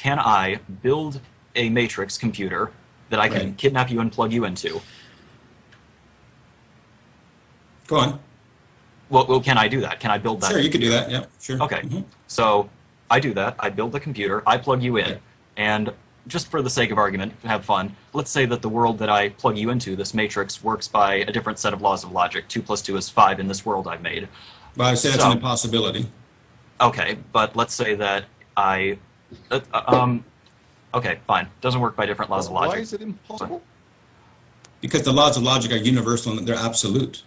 can I build a matrix computer that I can kidnap you and plug you into? Go on. Well, can I do that? Can I build that? Sure, you can do that. Yeah, sure. Okay. So I do that. I build the computer. I plug you in. And just for the sake of argument, have fun, let's say that the world that I plug you into, this matrix, works by a different set of laws of logic. 2 + 2 is 5 in this world I've made. Well, I say that's an impossibility. Okay, but let's say that I... okay, fine. Doesn't work by different laws of logic. Why is it impossible? Because the laws of logic are universal and they're absolute.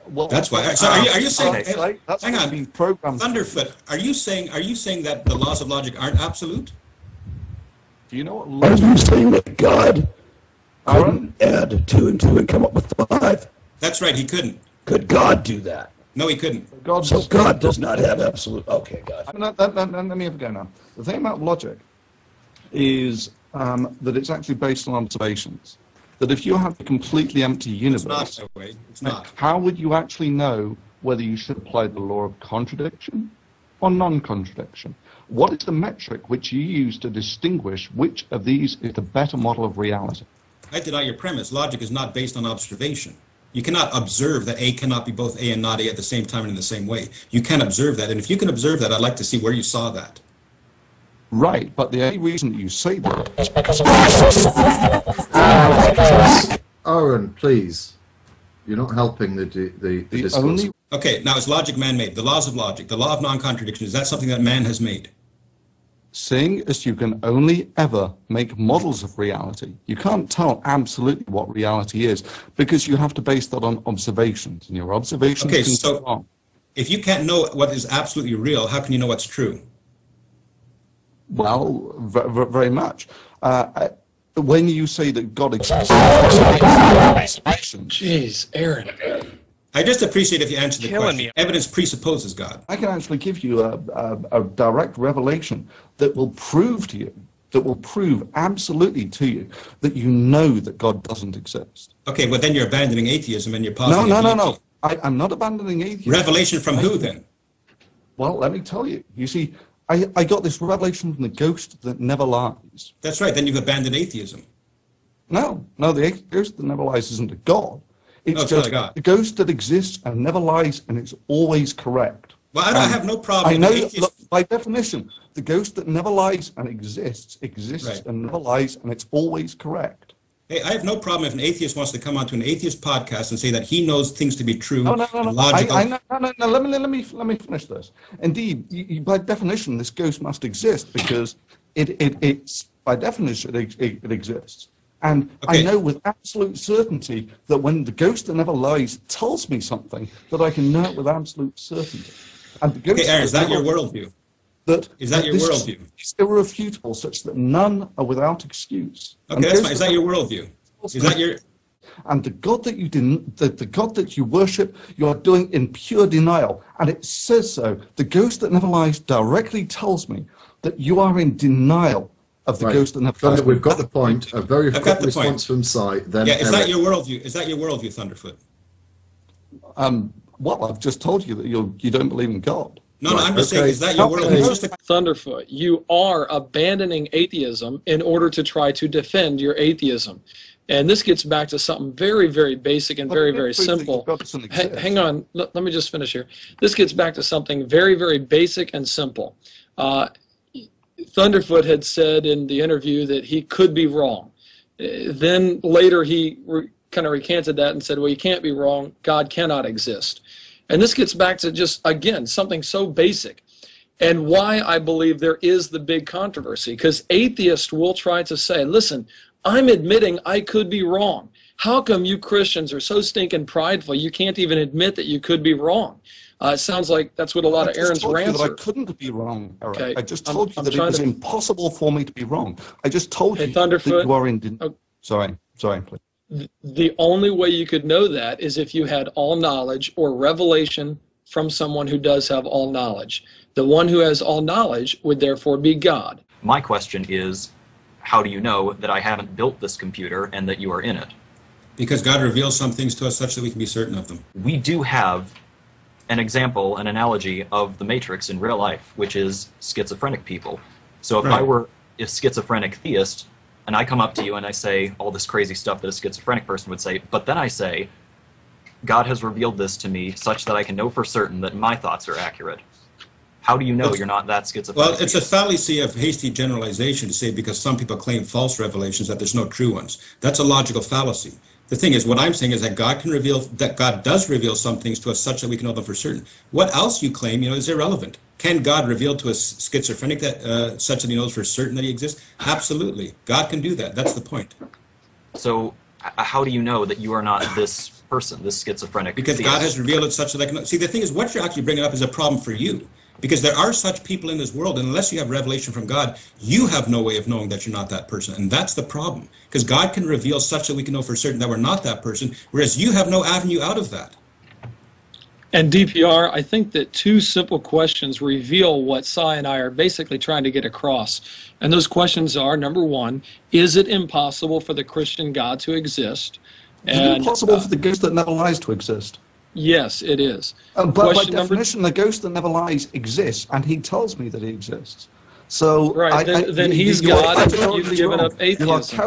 Well, that's why. So are you saying? Okay, that's hang on, Thunderfoot. Are you saying that the laws of logic aren't absolute? Do you know what? Are you saying that God couldn't add 2 and 2 and come up with 5? That's right. He couldn't. Could God do that? No, he couldn't. So God does not have absolute. Okay, God. Let me have a go now. The thing about logic is that it's actually based on observations. That if you have a completely empty universe, it's not that way. It's not. How would you actually know whether you should apply the law of contradiction or non-contradiction? What is the metric which you use to distinguish which of these is the better model of reality? I deny your premise. Logic is not based on observation. You cannot observe that A cannot be both A and not A at the same time and in the same way. You can observe that, and if you can observe that, I'd like to see where you saw that. Right, but the only reason that you say that is because Aaron, please. You're not helping the discourse. Okay, now is logic man-made? The laws of logic, the law of non-contradiction, is that something that man has made? Seeing as you can only ever make models of reality, you can't tell absolutely what reality is because you have to base that on observations, and your observations can go wrong. If you can't know what is absolutely real, how can you know what's true? Well, very much. When you say that God exists, jeez, Aaron. I just appreciate if you answer the question. Evidence presupposes God. I can actually give you a direct revelation that will prove to you, that will prove absolutely to you, that you know that God doesn't exist. Okay, well then you're abandoning atheism and you're positing... No. I'm not abandoning atheism. Revelation from who then? Well, let me tell you. You see, I got this revelation from the ghost that never lies. That's right, then you've abandoned atheism. No, the ghost that never lies isn't a God. It's just not a God. The ghost that exists and never lies and it's always correct. Well, I have no problem I know with that, look, by definition, the ghost that never lies and exists and never lies and it's always correct. Hey, I have no problem if an atheist wants to come onto an atheist podcast and say that he knows things to be true. No. Logical. Let me finish this. Indeed, by definition, this ghost must exist because it's by definition it exists. And I know with absolute certainty that when the ghost that never lies tells me something, that I can know it with absolute certainty. And the ghost Aaron, is that your worldview? Is that your worldview? It's irrefutable, such that none are without excuse. Okay, that's fine. Is that your worldview? Is that your... And the God that you didn't, the God that you worship, you are doing in pure denial. And it says so. The ghost that never lies directly tells me that you are in denial of the ghost that never lies. We've got the point. A very quick response from Si. Then is that your worldview? Is that your worldview, Thunderfoot? Well, I've just told you that you don't believe in God. No, I'm just saying, is that your worldview? Thunderfoot, you are abandoning atheism in order to try to defend your atheism. And this gets back to something very, very basic and very, very simple. Hang on, let me just finish here. This gets back to something very, very basic and simple. Thunderfoot had said in the interview that he could be wrong. Then later he kind of recanted that and said, well, you can't be wrong. God cannot exist. And this gets back to just, again, something so basic. And why I believe there is the big controversy. Because atheists will try to say, listen, I'm admitting I could be wrong. How come you Christians are so stinking prideful you can't even admit that you could be wrong? It sounds like that's what a lot of Aaron's rants are. I couldn't be wrong, Aaron. Okay. I just told you that it was impossible for me to be wrong. I just told you that you are in... Sorry, please. The only way you could know that is if you had all knowledge or revelation from someone who does have all knowledge. The one who has all knowledge would therefore be God. My question is, how do you know that I haven't built this computer and that you are in it? Because God reveals some things to us such that we can be certain of them. We do have an example, an analogy of the Matrix in real life, which is schizophrenic people. So if I were a schizophrenic theist, and I come up to you and I say all this crazy stuff that a schizophrenic person would say, but then I say, God has revealed this to me such that I can know for certain that my thoughts are accurate. How do you know you're not that schizophrenic? Well, it's a fallacy of hasty generalization to say because some people claim false revelations that there's no true ones. That's a logical fallacy. The thing is, what I'm saying is that God does reveal some things to us such that we can know them for certain. What else you claim, is irrelevant. Can God reveal to a schizophrenic that such that he knows for certain that he exists? Absolutely. God can do that. That's the point. So how do you know that you are not this person, this schizophrenic? Because God has revealed it such that I can know. See, the thing is, what you're actually bringing up is a problem for you. Because there are such people in this world, and unless you have revelation from God, you have no way of knowing that you're not that person. And that's the problem. Because God can reveal such that we can know for certain that we're not that person, whereas you have no avenue out of that. And DPR, I think that two simple questions reveal what Cy and I are basically trying to get across. And those questions are, number one, is it impossible for the Christian God to exist? Is it impossible for the ghost that never lies to exist? Yes, it is. But by definition, the ghost that never lies exists, and he tells me that he exists. So right, then he's God, and you've given up atheism.